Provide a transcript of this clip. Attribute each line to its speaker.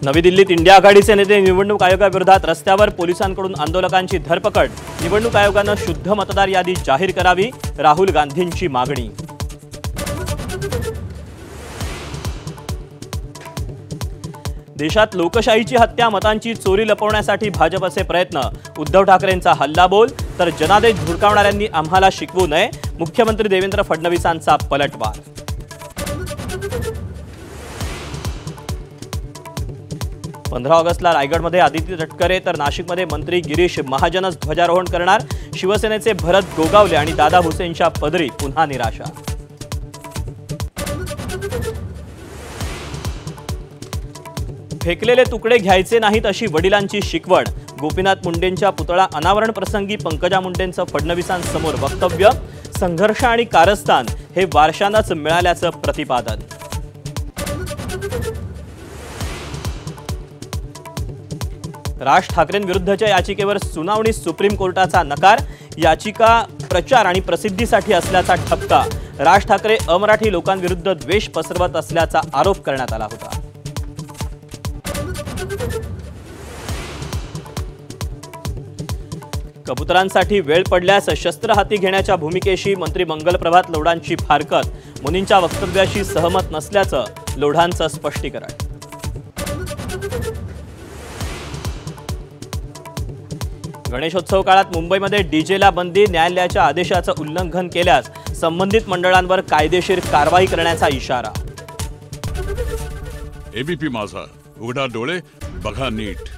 Speaker 1: नवी दिल्लीत इंडिया आघाडीचे नेते निवडणूक आयोगाविरोधात रस्त्यावर पोलिसांकडून आंदोलकांची धरपकड। निवडणूक आयोगाने शुद्ध मतदार यादी जाहीर करावी, राहुल गांधींची मागणी। देशात लोकशाहीची हत्या, मतांची चोरी लपवण्यासाठी भाजपचे प्रयत्न। उद्धव ठाकरेंचा हल्लाबोल, तर जनादेश धुडकावणाऱ्यांनी आम्हाला शिकवू नये, मुख्यमंत्री देवेंद्र फडणवीसांचा पलटवार। 15 ऑगस्टला रायगडमध्ये आदित्य तटकरे तर नाशिकमध्ये मंत्री गिरीश महाजनच ध्वजारोहण करणार। शिवसेनेचे भरत गोगावले आणि दादा भुसेंच्या पदरी पुन्हा निराशा। फेकलेले तुकडे घ्यायचे नाहीत अशी वडिलांची शिकवण। गोपीनाथ मुंडेंच्या पुतळा अनावरण प्रसंगी पंकजा मुंडेंचं फडणवीसांसमोर वक्तव्य। संघर्ष आणि कारस्थान हे वारशानंच मिळाल्याचं प्रतिपादन। राज ठाकरेंविरुद्धच्या याचिकेवर सुनावणी, सुप्रीम कोर्टाचा नकार। याचिका प्रचार आणि प्रसिद्धीसाठी असल्याचा ठपका। राज ठाकरे अमराठी लोकांविरुद्ध द्वेष पसरवत असल्याचा आरोप करण्यात आला होता। कबुतरांसाठी वेळ पडल्यास शस्त्र हाती घेण्याच्या भूमिकेशी मंत्री मंगल प्रभात लोढांची फारकत। मुनींच्या वक्तव्याशी सहमत नसल्याचं लोढांचं स्पष्टीकरण। गणेशोत्सव काळात मुंबईमध्ये डीजेला बंदी। न्यायालयाच्या आदेशाचं उल्लंघन केल्यास संबंधित मंडळांवर कायदेशीर कारवाई करण्याचा इशारा।
Speaker 2: एबीपी माझा, उघडा डोळे बघा नीट।